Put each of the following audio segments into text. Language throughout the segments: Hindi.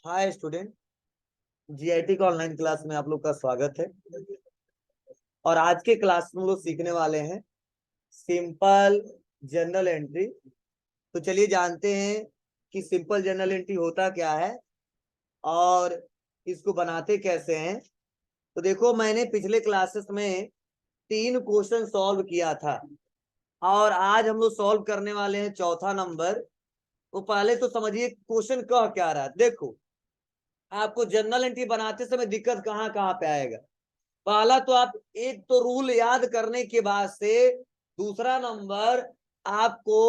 हाय स्टूडेंट, जीआईटी का ऑनलाइन क्लास में आप लोग का स्वागत है। और आज के क्लास में हम लोग सीखने वाले हैं सिंपल जर्नल एंट्री। तो चलिए जानते हैं कि सिंपल जर्नल एंट्री होता क्या है और इसको बनाते कैसे हैं। तो देखो, मैंने पिछले क्लासेस में 3 क्वेश्चन सॉल्व किया था और आज हम लोग सॉल्व करने वाले हैं चौथा नंबर। तो पहले तो समझिए क्वेश्चन कह क्या रहा है। देखो, आपको जर्नल एंट्री बनाते समय दिक्कत कहाँ कहाँ पे आएगा। पहला तो आप एक तो रूल याद करने के बाद से दूसरा नंबर आपको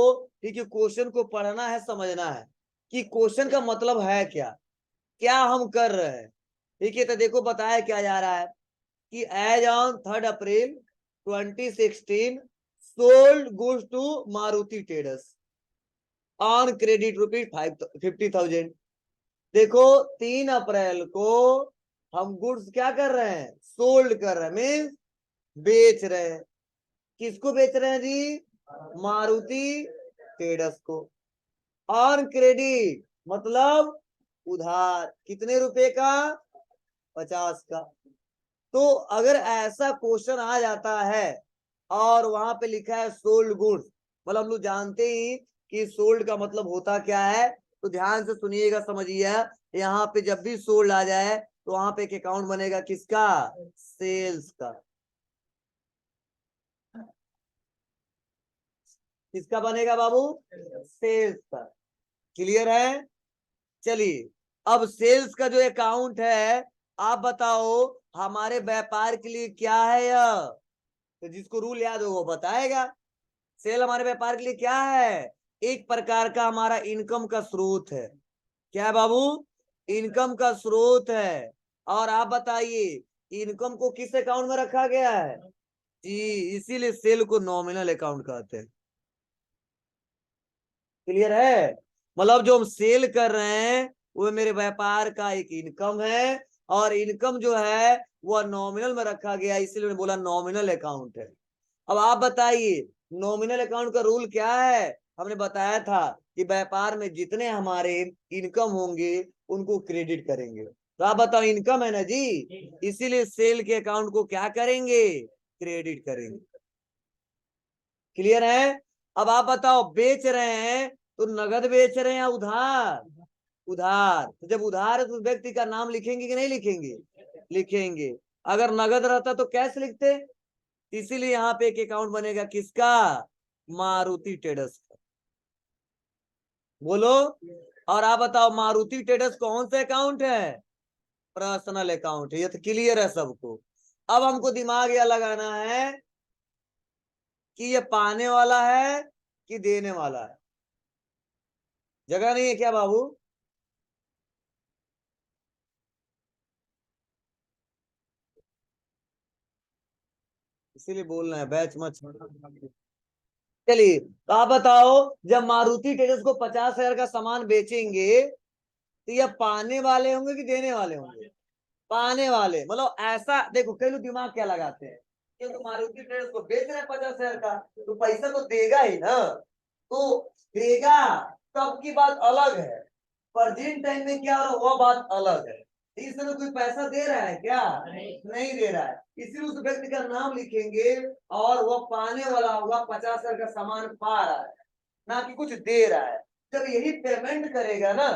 ठीक है क्वेश्चन को पढ़ना है, समझना है कि क्वेश्चन का मतलब है क्या, क्या हम कर रहे हैं। ठीक है, तो देखो बताया क्या जा रहा है कि as on 3 April 2016 sold goods to Maruti traders on credit rupees 50,000। देखो, 3 अप्रैल को हम गुड्स क्या कर रहे हैं, सोल्ड कर रहे हैं, मीन्स बेच रहे हैं। किसको बेच रहे हैं जी, मारुति ट्रेडर्स को। ऑन क्रेडिट मतलब उधार, कितने रुपए का, 50 का। तो अगर ऐसा क्वेश्चन आ जाता है और वहां पे लिखा है सोल्ड गुड्स, मतलब हम लोग जानते ही कि सोल्ड का मतलब होता क्या है। तो ध्यान से सुनिएगा, समझिए। यहाँ पे जब भी सोल्ड आ जाए तो वहां पे एक अकाउंट बनेगा, किसका, सेल्स का। किसका बनेगा बाबू, सेल्स का। क्लियर है। चलिए, अब सेल्स का जो अकाउंट है, आप बताओ हमारे व्यापार के लिए क्या है यह। तो जिसको रूल याद हो वो बताएगा। सेल हमारे व्यापार के लिए क्या है, एक प्रकार का हमारा इनकम का स्रोत है। क्या है बाबू, इनकम का स्रोत है। और आप बताइए इनकम को किस अकाउंट में रखा गया है जी, इसीलिए सेल को नॉमिनल अकाउंट कहते हैं। क्लियर है। मतलब जो हम सेल कर रहे हैं वो मेरे व्यापार का एक इनकम है, और इनकम जो है वो नॉमिनल में रखा गया, इसीलिए मैंने बोला नॉमिनल अकाउंट है। अब आप बताइए नॉमिनल अकाउंट का रूल क्या है। हमने बताया था कि व्यापार में जितने हमारे इनकम होंगे उनको क्रेडिट करेंगे। तो आप बताओ इनकम है ना जी, इसीलिए सेल के अकाउंट को क्या करेंगे, क्रेडिट करेंगे। क्लियर है। अब आप बताओ बेच रहे हैं तो नगद बेच रहे हैं या उधार, उधार। तो जब उधार है तो उस व्यक्ति का नाम लिखेंगे कि नहीं लिखेंगे, लिखेंगे। अगर नगद रहता तो कैसे लिखते, इसीलिए यहाँ पे एक अकाउंट बनेगा, किसका, मारुति ट्रेडर्स का। बोलो। और आप बताओ मारुति ट्रेडर्स कौन सा अकाउंट है, पर्सनल अकाउंट है। ये तो क्लियर है सबको। अब हमको दिमाग यह लगाना है कि ये पाने वाला है कि देने वाला है। जगह नहीं है क्या बाबू, इसीलिए बोल रहे हैं बैच मत। चलिए, तो आप बताओ जब मारुति ट्रेडर्स को 50,000 का सामान बेचेंगे तो ये पाने वाले होंगे कि देने वाले होंगे, पाने वाले। मतलब ऐसा देखो, कई लोग दिमाग क्या लगाते हैं कि तो मारुति ट्रेडर्स को बेच रहे हैं 50,000 का, तो पैसा तो देगा ही ना। तो देगा, तब की बात अलग है। प्रेजेंट टाइम में क्या हो रहा है वह बात अलग है। इस समय कोई पैसा दे रहा है क्या, नहीं दे रहा है, इसीलिए उस व्यक्ति का नाम लिखेंगे और वह पाने वाला होगा, 50,000 का सामान पा रहा है, ना कि कुछ दे रहा है। जब यही पेमेंट करेगा ना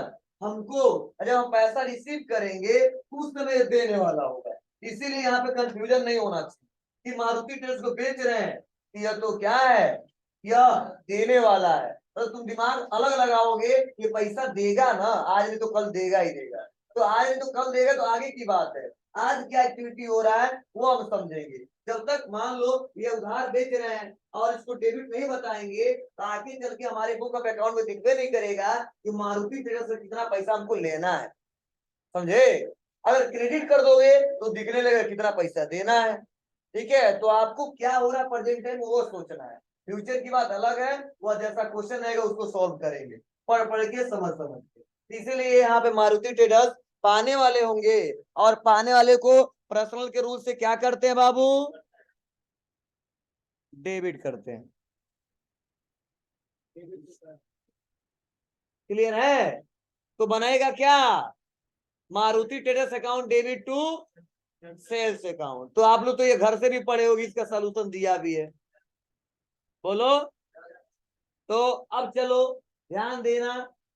हमको, जब हम पैसा रिसीव करेंगे उस समय देने वाला होगा। इसीलिए यहाँ पे कंफ्यूजन नहीं होना चाहिए कि मारुति ट्रेडर्स को बेच रहे हैं, यह तो क्या है, यह देने वाला है। तो तुम दिमाग अलग लगाओगे, ये पैसा देगा ना, आज नहीं तो कल देगा ही देगा। तो आज नहीं तो कल देगा तो आगे की बात है। आज क्या एक्टिविटी हो रहा है वो हम समझेंगे। जब तक मान लो ये उधार बेच रहे हैं और इसको डेबिट नहीं बताएंगे तो आगे चल के हमारे बुक ऑफ अकाउंट में दिखबे नहीं करेगा कि मारुति ट्रेडर्स से कितना पैसा हमको लेना है। समझे। अगर क्रेडिट कर दोगे तो दिखने लगेगा कितना पैसा देना है। ठीक है, तो आपको क्या हो रहा है प्रेजेंट टाइम वो सोचना है, फ्यूचर की बात अलग है। वह जैसा क्वेश्चन रहेगा उसको सॉल्व करेंगे, पढ़ पढ़ के समझ समझ के। इसीलिए यहाँ पे मारुति ट्रेडर्स पाने वाले होंगे, और पाने वाले को पर्सनल के रूल से क्या करते हैं बाबू, डेबिट करते हैं। क्लियर है। तो बनेगा क्या, Maruti traders account debit to sales account. तो आप लोग तो ये घर से भी पढ़े होगी, इसका सोल्यूशन दिया भी है। बोलो। तो अब चलो ध्यान देना।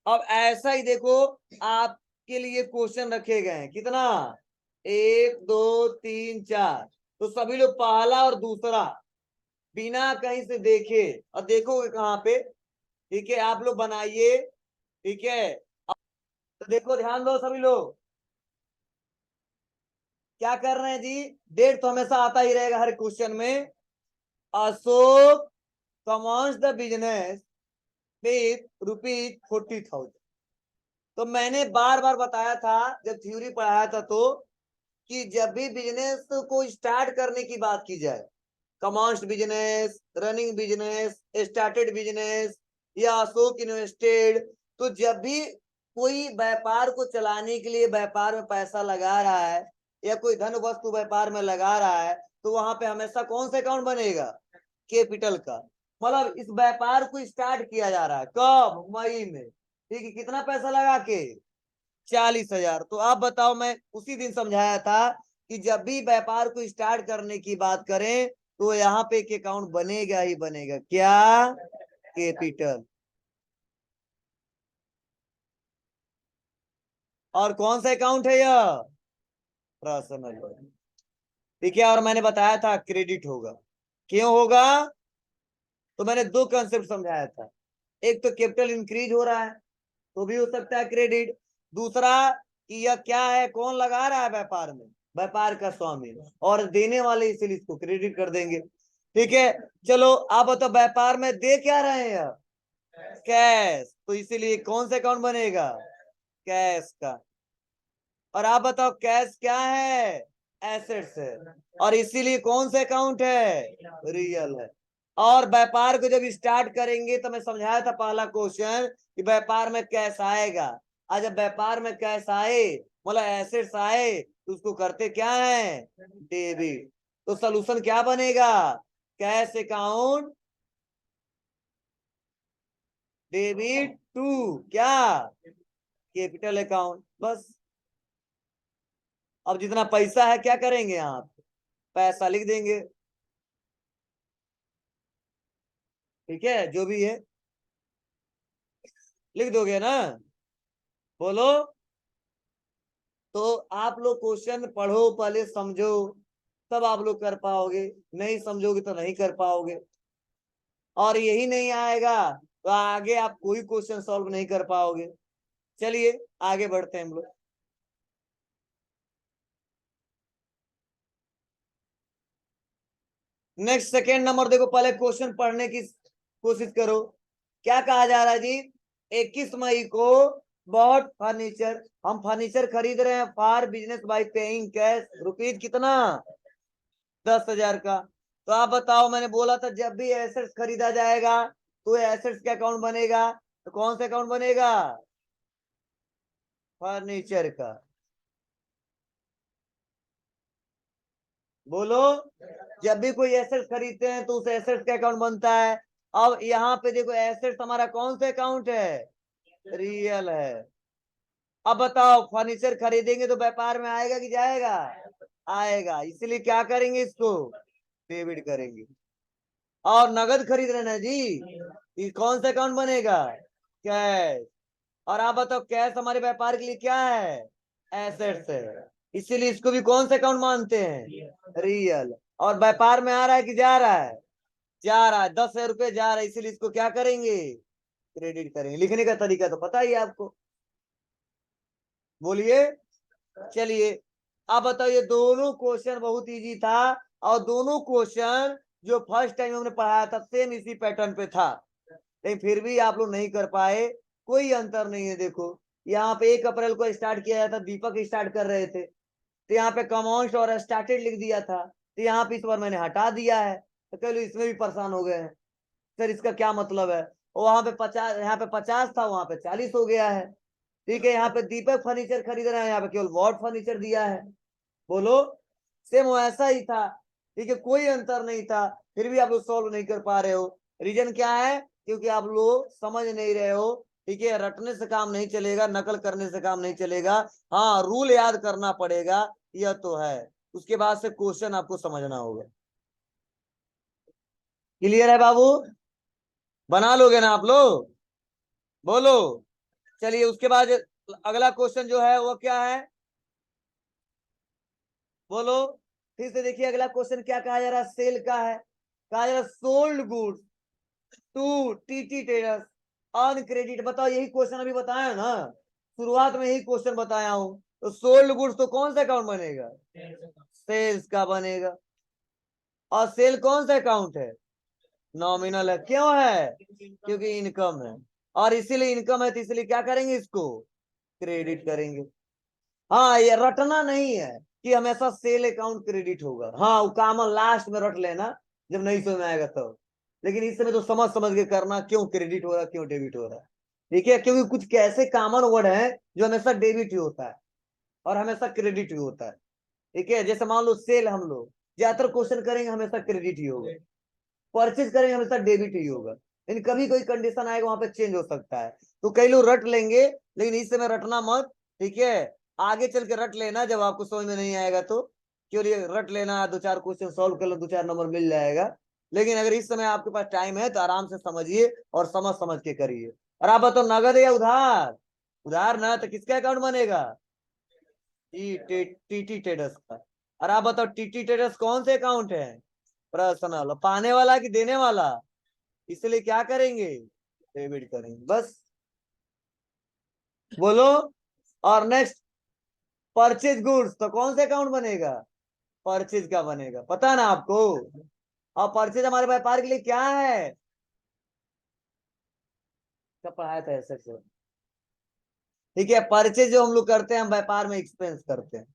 अब ऐसा ही देखो, आपके लिए क्वेश्चन रखे गए हैं कितना, 1 2 3 4। तो सभी लोग पहला और दूसरा बिना कहीं से देखे और देखोगे कहाँ पे, ठीक है, आप लोग बनाइए, ठीक है। तो देखो ध्यान दो सभी लोग, क्या कर रहे हैं जी। डेट तो हमेशा आता ही रहेगा हर क्वेश्चन में। Ashok commence the business with ₹40,000। तो मैंने बार बार बताया था जब थ्योरी पढ़ाया था, तो कि जब भी बिजनेस को स्टार्ट करने की बात की जाए, commence business, running business, started business या अशोक इन्वेस्टेड, तो जब भी कोई व्यापार को चलाने के लिए व्यापार में पैसा लगा रहा है या कोई धन वस्तु व्यापार में लगा रहा है, तो वहां पे हमेशा कौन सा अकाउंट बनेगा, कैपिटल का। मतलब इस व्यापार को स्टार्ट किया जा रहा है कब, मई में, ठीक है, कितना पैसा लगा के, 40,000। तो आप बताओ, मैं उसी दिन समझाया था कि जब भी व्यापार को स्टार्ट करने की बात करें तो यहाँ पे एक अकाउंट बनेगा ही बनेगा, क्या, कैपिटल। और कौन सा अकाउंट है यह, पर्सनल। ठीक है, और मैंने बताया था क्रेडिट होगा। क्यों होगा, तो मैंने दो कंसेप्ट समझाया था। एक तो कैपिटल इंक्रीज हो रहा है तो भी हो सकता है क्रेडिट। दूसरा कि यह क्या है, कौन लगा रहा है व्यापार में, व्यापार का स्वामी, और देने वाले इसलिए इसको क्रेडिट कर देंगे। ठीक है, चलो आप बताओ, व्यापार में दे क्या रहे हैं, कैश, तो इसीलिए कौन सा अकाउंट बनेगा, कैश का। और आप बताओ कैश क्या है, एसेट्स है, और इसीलिए कौन सा अकाउंट है, रियल है। और व्यापार को जब स्टार्ट करेंगे तो मैं समझाया था पहला क्वेश्चन कि व्यापार में कैश आएगा। आज जब व्यापार में कैश आए, मतलब एसेट्स आए, तो उसको करते क्या है, डेबिट। तो सोल्यूशन क्या बनेगा, कैश अकाउंट डेबिट टू क्या, कैपिटल अकाउंट, बस। अब जितना पैसा है क्या करेंगे, आप पैसा लिख देंगे, ठीक है, जो भी है लिख दोगे ना। बोलो। तो आप लोग क्वेश्चन पढ़ो, पहले समझो, तब आप लोग कर पाओगे, नहीं समझोगे तो नहीं कर पाओगे। और यही नहीं आएगा तो आगे आप कोई क्वेश्चन सॉल्व नहीं कर पाओगे। चलिए आगे बढ़ते हैं हम लोग। नेक्स्ट सेकेंड नंबर देखो, पहले क्वेश्चन पढ़ने की कोशिश करो। क्या कहा जा रहा है जी, 21 मई को बहुत फर्नीचर, हम फर्नीचर खरीद रहे हैं for business by paying cash rupees कितना, 10,000 का। तो आप बताओ, मैंने बोला था जब भी एसेट्स खरीदा जाएगा तो एसेट्स का अकाउंट बनेगा, तो कौन सा अकाउंट बनेगा, फर्नीचर का। बोलो। जब भी कोई एसेट्स खरीदते हैं तो उस एसेट्स का अकाउंट बनता है। अब यहाँ पे देखो, एसेट्स हमारा कौन सा अकाउंट है, रियल है। अब बताओ, फर्नीचर खरीदेंगे तो व्यापार में आएगा कि जाएगा, आएगा, इसलिए क्या करेंगे, इसको डेबिट करेंगे। और नगद खरीद रहे ना जी, ये कौन सा अकाउंट बनेगा, कैश। और आप बताओ, कैश हमारे व्यापार के लिए क्या है, एसेट्स है, इसीलिए इसको भी कौन सा अकाउंट मानते हैं, रियल। और व्यापार में आ रहा है कि जा रहा है, जा रहा है, 10,000 रुपये जा रहा है, इसीलिए इसको क्या करेंगे, क्रेडिट करेंगे। लिखने का तरीका तो पता ही है आपको, बोलिए। चलिए अब बताओ, ये दोनों क्वेश्चन बहुत इजी था, और दोनों क्वेश्चन जो फर्स्ट टाइम हमने पढ़ाया था सेम इसी पैटर्न पे था, लेकिन फिर भी आप लोग नहीं कर पाए। कोई अंतर नहीं है, देखो यहाँ पे 1 अप्रैल को स्टार्ट किया था, दीपक स्टार्ट कर रहे थे, तो यहाँ पे कमॉन्स्ट और स्टार्टेड लिख दिया था, तो यहाँ पे इस बार मैंने हटा दिया है। तो कह लो इसमें भी परेशान हो गए हैं, सर इसका क्या मतलब है। और वहां पे 50, यहाँ पे 50 था, वहां पे 40 हो गया है। ठीक है, यहाँ पे दीपक फर्नीचर खरीद रहे हैं, यहाँ पे केवल वॉट फर्नीचर दिया है। बोलो। सेम वैसा ही था, ठीक है, कोई अंतर नहीं था, फिर भी आप लोग सॉल्व नहीं कर पा रहे हो। रीजन क्या है, क्योंकि आप लोग समझ नहीं रहे हो ठीक है, रटने से काम नहीं चलेगा, नकल करने से काम नहीं चलेगा। हाँ, रूल याद करना पड़ेगा, यह तो है। उसके बाद से क्वेश्चन आपको समझना होगा। क्लियर है बाबू? बना लोगे ना आप लोग? बोलो। चलिए, उसके बाद अगला क्वेश्चन जो है वो क्या है, बोलो। फिर से देखिए, अगला क्वेश्चन क्या कहा जा रहा है, सेल का है। कहा जा रहा sold goods to TT traders on credit. बताओ, यही क्वेश्चन अभी बताया ना, शुरुआत में यही क्वेश्चन बताया हूं। तो सोल्ड गुड्स तो कौन सा अकाउंट बनेगा? सेल्स का बनेगा। और सेल कौन सा अकाउंट है? नॉमिनल है। क्यों है? क्योंकि इनकम है, और इसीलिए इनकम है, तो इसलिए क्या करेंगे, इसको क्रेडिट करेंगे। हाँ, ये रटना नहीं है कि हमेशा सेल अकाउंट क्रेडिट होगा। हाँ, वो काम लास्ट में रट लेना जब नहीं समझ में आएगा तब। तो लेकिन इस समय तो समझ समझ के करना, क्यों क्रेडिट हो रहा है, क्यों डेबिट हो रहा है। ठीक है, क्योंकि कुछ कैसे कॉमन वर्ड है जो हमेशा डेबिट ही होता है और हमेशा क्रेडिट ही होता है। ठीक है, जैसे मान लो सेल, हम लोग ज्यादातर क्वेश्चन करेंगे हमेशा क्रेडिट ही होगा, परचेज करेंगे हमेशा डेबिट ही होगा। लेकिन कभी कोई कंडीशन आएगा वहां पे चेंज हो सकता है। तो कई लोग रट लेंगे, लेकिन इस समय रटना मत। ठीक है, आगे चल के रट लेना जब आपको समझ में नहीं आएगा तो। क्यों रट लेना, दो चार क्वेश्चन सॉल्व कर लो, दो चार नंबर मिल जाएगा। लेकिन अगर इस समय आपके पास टाइम है तो आराम से समझिए और समझ समझ के करिए। और आप बताओ, नगद या उधार? उधार ना, तो किसका अकाउंट बनेगा? टीटी ट्रेडर्स का। और आप बताओ, टीटी ट्रेडर्स कौन से अकाउंट है? पर्सनल। पाने वाला कि देने वाला? इसलिए क्या करेंगे, डेबिट करेंगे, बस। बोलो। और नेक्स्ट, परचेज गुड्स तो कौन से अकाउंट बनेगा? परचेज का बनेगा, पता है ना आपको। और परचेज हमारे व्यापार के लिए क्या है? क्या पढ़ाया था ऐसे से? ठीक है, परचेज जो हम लोग करते हैं, हम व्यापार में एक्सपेंस करते हैं।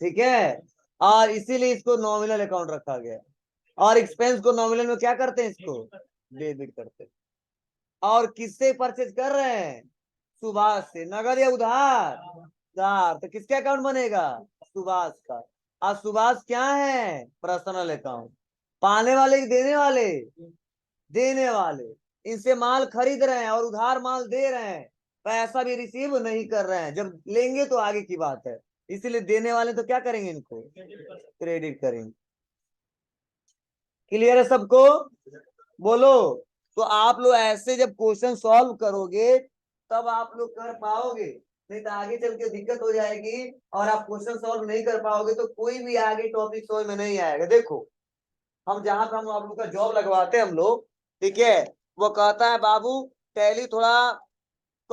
ठीक है, और इसीलिए इसको नॉमिनल अकाउंट रखा गया। और एक्सपेंस को नॉमिनल में क्या करते हैं, इसको डेबिट करते हैं। और किससे परचेज कर रहे हैं? सुभाष से। नगद या उधार? उधार, तो किसका अकाउंट बनेगा? सुभाष का। और सुभाष क्या है? Personal account. पाने वाले कि देने वाले? देने वाले। इनसे माल खरीद रहे हैं और उधार माल दे रहे हैं, पैसा भी रिसीव नहीं कर रहे हैं। जब लेंगे तो आगे की बात है, इसीलिए देने वाले तो क्या करेंगे, इनको क्रेडिट करेंगे। क्लियर है सबको? बोलो। तो आप लोग ऐसे जब क्वेश्चन सॉल्व करोगे तब आप लोग कर पाओगे, नहीं तो आगे चल के दिक्कत हो जाएगी और आप क्वेश्चन सॉल्व नहीं कर पाओगे तो कोई भी आगे टॉपिक समझ में नहीं आएगा। देखो, हम जहां पे हम आप लोग का जॉब लगवाते हैं हम लोग, ठीक है, वो कहता है बाबू टैली थोड़ा